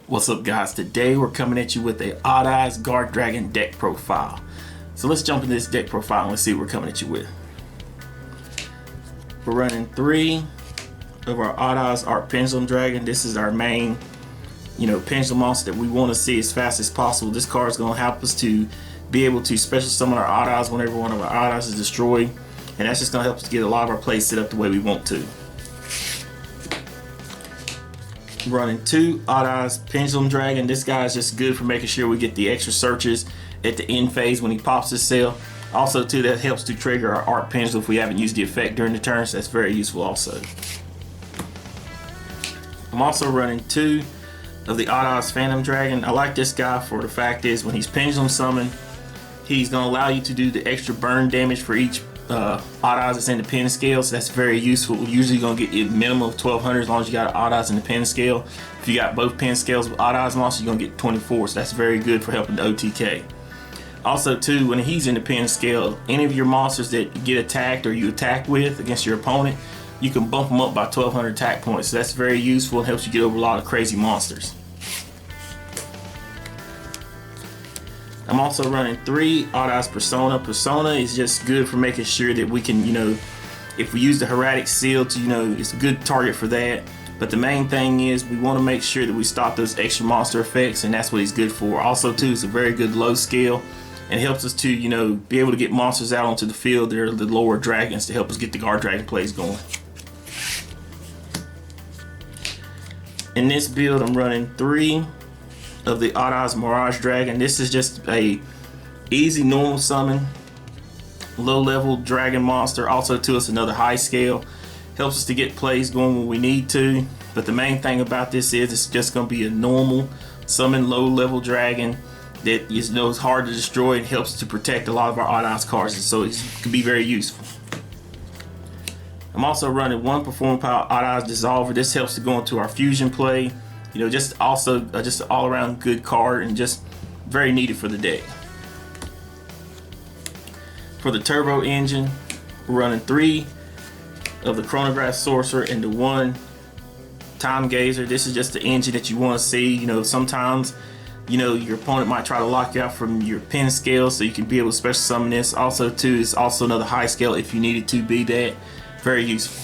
What's up, guys? Today we're coming at you with a Odd Eyes Guardragon deck profile. So let's jump into this deck profile and let's see what we're coming at you with. We're running 3 of our Odd Eyes Art Pendulum Dragon. This is our main, pendulum monster that we want to see as fast as possible. This card is going to help us to be able to special summon our Odd Eyes whenever one of our Odd Eyes is destroyed, and that's just going to help us get a lot of our plays set up the way we want to. Running 2 Odd Eyes Pendulum Dragon. This guy is just good for making sure we get the extra searches at the end phase when he pops his cell. Also too, that helps to trigger our Art Pendulum if we haven't used the effect during the turn, so that's very useful also. I'm also running 2 of the Odd Eyes Phantom Dragon. I like this guy for the fact is when he's Pendulum Summoned, he's going to allow you to do the extra burn damage for each Odd Eyes that's in the pin scale, so that's very useful. We're usually going to get you a minimum of 1200 as long as you got Odd Eyes in the pin scale. If you got both pin scales with Odd Eyes monsters, you're going to get 24, so that's very good for helping the OTK. Also too, when he's in the pin scale, any of your monsters that get attacked or you attack with against your opponent, you can bump them up by 1200 attack points, so that's very useful and helps you get over a lot of crazy monsters. I'm also running 3 Odd Eyes Persona. Persona is just good for making sure that we can, if we use the Hieratic Seal to, it's a good target for that. But the main thing is we want to make sure that we stop those extra monster effects, and that's what he's good for. Also too, it's a very good low scale and helps us to, be able to get monsters out onto the field. They're the lower dragons to help us get the Guardragon plays going. In this build, I'm running 3 of the Odd Eyes Mirage Dragon. This is just a easy normal summon, low level dragon monster. Also too, it's another high scale. Helps us to get plays going when we need to. But the main thing about this is it's just going to be a normal summon low level dragon that is hard to destroy and helps to protect a lot of our Odd Eyes cards, and so it can be very useful. I'm also running 1 Performing Power Odd Eyes Dissolver. This helps to go into our fusion play. Just also just an all-around good card and just very needed for the deck. For the Turbo Engine, we're running 3 of the Chronograph Sorcerer into 1 Time Gazer. This is just the engine that you want to see. Sometimes your opponent might try to lock you out from your pin scale, so you can be able to special summon this. Also too, it's also another high scale if you needed to be that. Very useful.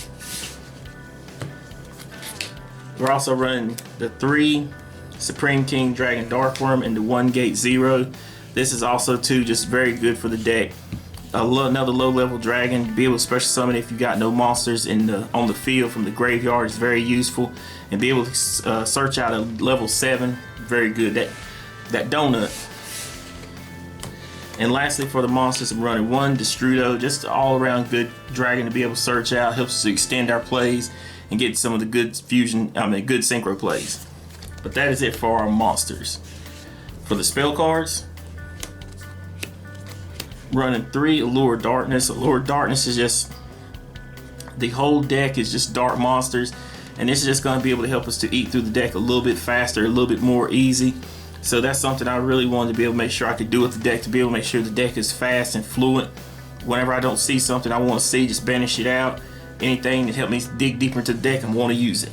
We're also running the 3 Supreme King Dragon Darkworm into 1 Gate 0. This is also too just very good for the deck. Another low level dragon to be able to special summon if you got no monsters on the field from the graveyard is very useful, and be able to search out a level 7. Very good. That donut. And lastly, for the monsters, I'm running 1 Destrudo, just all around good dragon to be able to search out. Helps us to extend our plays and get some of the good good synchro plays. But that is it for our monsters. For the spell cards, running 3 Allure Darkness. Allure Darkness is just, the whole deck is just dark monsters, and this is just going to be able to help us to eat through the deck a little bit faster, a little bit more easy. So that's something I really wanted to be able to make sure I could do with the deck, to be able to make sure the deck is fast and fluent. Whenever I don't see something I want to see, just banish it out. Anything that helps me dig deeper into the deck and want to use it.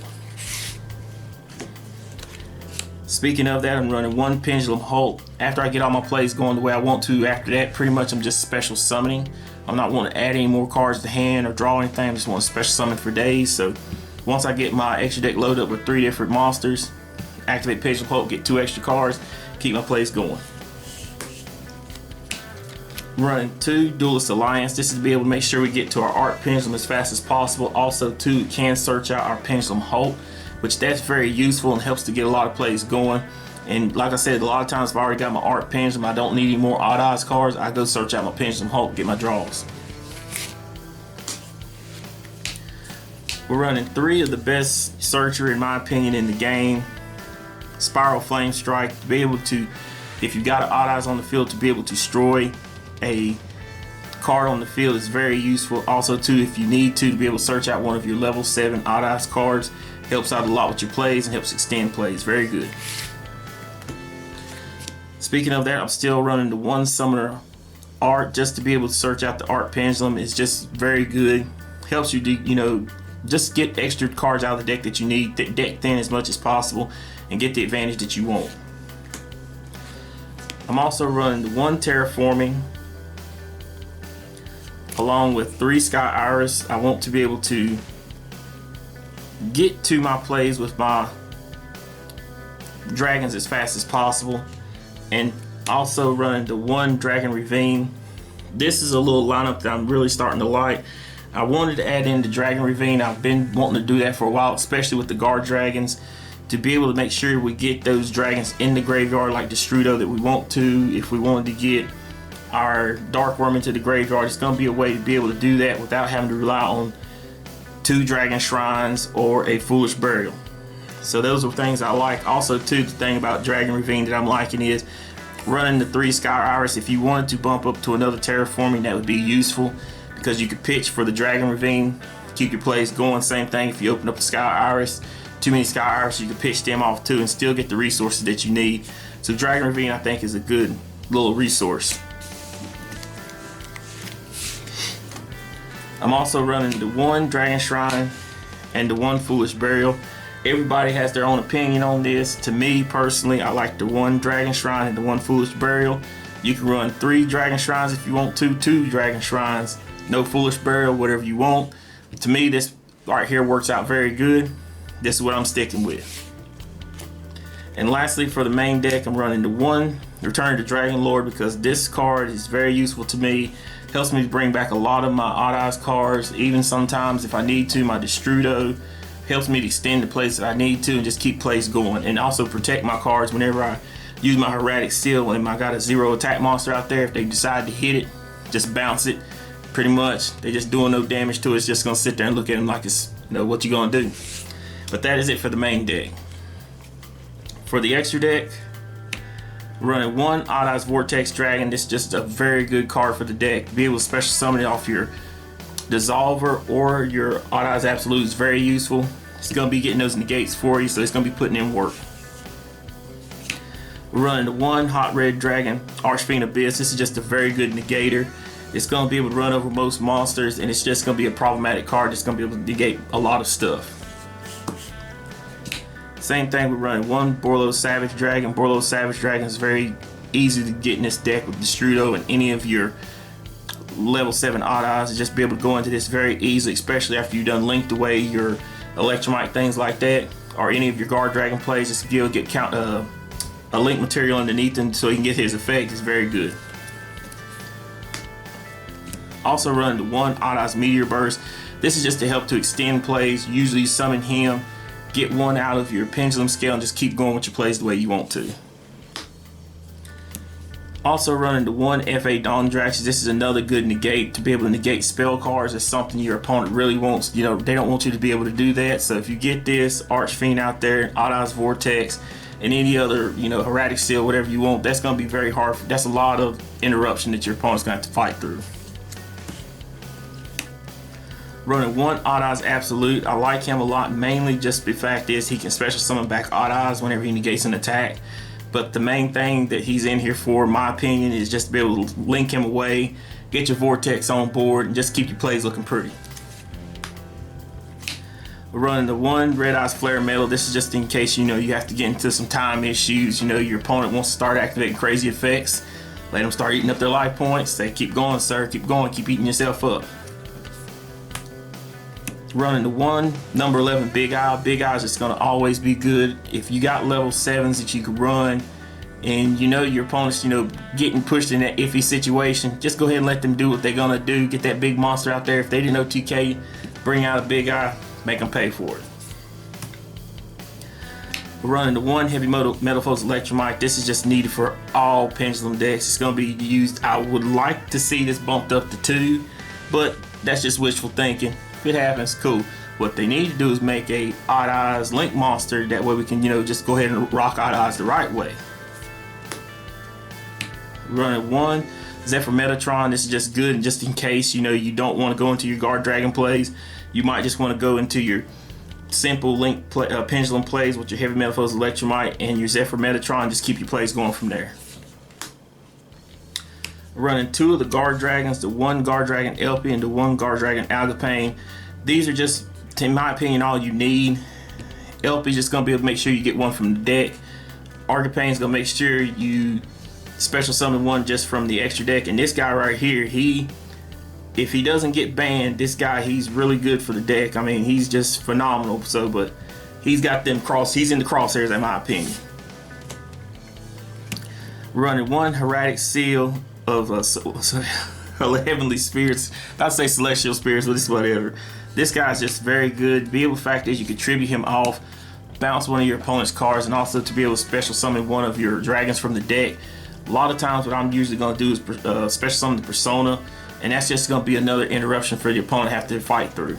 Speaking of that, I'm running 1 Pendulum Hulk. After I get all my plays going the way I want to, after that, pretty much I'm just special summoning. I'm not wanting to add any more cards to hand or draw anything. I just want to special summon for days. So once I get my extra deck loaded up with 3 different monsters, activate Pendulum Hulk, get 2 extra cards, keep my plays going. Running 2 Duelist Alliance. This is to be able to make sure we get to our Art Pendulum as fast as possible. Also too, it can search out our Pendulum Hulk, which that's very useful and helps to get a lot of plays going. And like I said, a lot of times if I already got my Art Pendulum, I don't need any more Odd Eyes cards, I go search out my Pendulum Hulk, get my draws. We're running 3 of the best searcher in my opinion in the game. Spiral Flame Strike, to be able to, if you got an Odd Eyes on the field, to be able to destroy a card on the field is very useful. Also too, if you need to be able to search out one of your level 7 Odd Eyes cards, helps out a lot with your plays and helps extend plays. Very good. Speaking of that, I'm still running the 1 Summoner Art just to be able to search out the Art Pendulum. It's just very good. Helps you do, just get extra cards out of the deck that you need, deck thin as much as possible, and get the advantage that you want. I'm also running the 1 terraforming along with 3 sky iris. I want to be able to get to my plays with my dragons as fast as possible, and also running the 1 dragon ravine. This is a little lineup that I'm really starting to like. I wanted to add in the dragon ravine. I've been wanting to do that for a while, especially with the guard dragons, to be able to make sure we get those dragons in the graveyard like the Strudo that we want to. If we wanted to get our dark worm into the graveyard, it's going to be a way to be able to do that without having to rely on 2 dragon shrines or a foolish burial. So those are things I like. Also too, the thing about dragon ravine that I'm liking is running the 3 sky iris. If you wanted to bump up to another terraforming, that would be useful, because you could pitch for the dragon ravine, keep your plays going. Same thing if you open up a sky iris, too many sky iris, you can pitch them off too and still get the resources that you need. So dragon ravine, I think, is a good little resource. I'm also running the 1 dragon shrine and the 1 foolish burial. Everybody has their own opinion on this. To me personally, I like the 1 dragon shrine and the 1 foolish burial. You can run 3 dragon shrines if you want to, 2 dragon shrines, no foolish burial, whatever you want. To me, this right here works out very good. This is what I'm sticking with. And lastly, for the main deck, I'm running the 1 Return to Dragon Lord, because this card is very useful to me. Helps me bring back a lot of my Odd Eyes cards, even sometimes if I need to, my Destrudo. Helps me to extend the plays that I need to and just keep plays going, and also protect my cards whenever I use my Erratic Seal. And I got a 0 attack monster out there, if they decide to hit it, just bounce it. Pretty much, they're just doing no damage to it. It's just gonna sit there and look at them like it's, what you gonna do. But that is it for the main deck. For the extra deck, running 1 Odd Eyes Vortex Dragon. This is just a very good card for the deck. To be able to special summon it off your Dissolver or your Odd Eyes Absolute is very useful. It's going to be getting those negates for you, so it's going to be putting in work. We're running the 1 Hot Red Dragon Archfiend Abyss. This is just a very good negator. It's going to be able to run over most monsters, and it's just going to be a problematic card that's going to be able to negate a lot of stuff. Same thing, we're running 1 Borlo Savage Dragon. Borlo Savage Dragon is very easy to get in this deck with Destrudo and any of your level 7 Odd Eyes, to just be able to go into this very easily, especially after you've done linked away your Electromite, things like that, or any of your Guardragon plays. Just to be able to get a link material underneath him so he can get his effect is very good. Also running the 1 Odd Eyes Meteor Burst. This is just to help to extend plays. Usually summon him, get 1 out of your pendulum scale, and just keep going with your plays the way you want to. Also running the 1 FA Dawn Drax. This is another good negate, to be able to negate spell cards. Is something your opponent really wants. They don't want you to be able to do that. So if you get this Archfiend out there, Odd Eyes Vortex, and any other, Erratic Seal, whatever you want, that's going to be very hard. That's a lot of interruption that your opponent's going to have to fight through. Running 1 Odd Eyes Absolute. I like him a lot, mainly just the fact is he can special summon back Odd Eyes whenever he negates an attack. But the main thing that he's in here for, in my opinion, is just to be able to link him away, get your Vortex on board, and just keep your plays looking pretty. We're running the 1 Red Eyes Flare Metal. This is just in case you have to get into some time issues. Your opponent wants to start activating crazy effects. Let them start eating up their life points. Say, keep going, sir. Keep going. Keep eating yourself up. Running the 1 number 11 Big Eye. Big Eye is just going to always be good. If you got level 7s that you can run, and your opponent's getting pushed in that iffy situation, just go ahead and let them do what they're going to do. Get that big monster out there. If they didn't OTK, bring out a Big Eye, make them pay for it. We're running the 1 Heavy Metalfoes Electromite. This is just needed for all Pendulum decks. It's going to be used. I would like to see this bumped up to 2, but that's just wishful thinking. If it happens, cool. What they need to do is make a Odd Eyes Link monster. That way we can, just go ahead and rock Odd Eyes the right way. Running 1 Zephyr Metatron. This is just good, and just in case you don't want to go into your Guardragon plays, you might just want to go into your simple link pendulum plays with your Heavy Metalfoes Electromite and your Zephyr Metatron. Just keep your plays going from there. Running 2 of the Guardragons, the 1 Guardragon Elpie and the 1 Guardragon Algapane. These are just, in my opinion, all you need. LP's just gonna be able to make sure you get one from the deck. Arcapane's gonna make sure you special summon one just from the extra deck. And this guy right here, if he doesn't get banned, this guy, he's really good for the deck. I mean, he's just phenomenal. So, but he's got them he's in the crosshairs in my opinion. We're running one Hieratic Seal of Heavenly Spirits. I'd say Celestial Spirits, but it's whatever. This guy's just very good. Be able to fact is you can tribute him off, bounce one of your opponent's cards, and also to be able to special summon one of your dragons from the deck. A lot of times what I'm usually going to do is special summon the Persona, and that's just going to be another interruption for the opponent to have to fight through.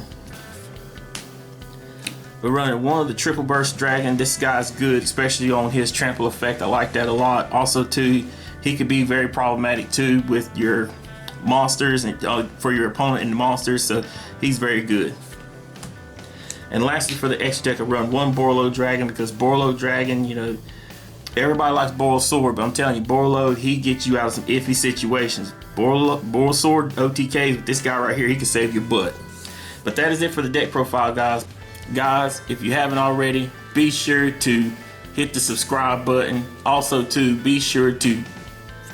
We're running one of the Triple Burst Dragon. This guy's good, especially on his trample effect. I like that a lot. Also too, he could be very problematic too with your monsters and for your opponent and the monsters, so he's very good. And lastly, for the extra deck, I run one Borreload Dragon, because Borreload Dragon, you know, everybody likes Boral Sword, but I'm telling you, Borreload, he gets you out of some iffy situations. Boral Sword OTKs, but this guy right here, he can save your butt. But that is it for the deck profile, guys. Guys, if you haven't already, be sure to hit the subscribe button. Also, to be sure to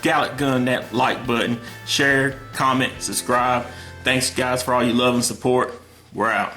Gallic gun that like button, share, comment, subscribe. Thanks, guys, for all your love and support. We're out.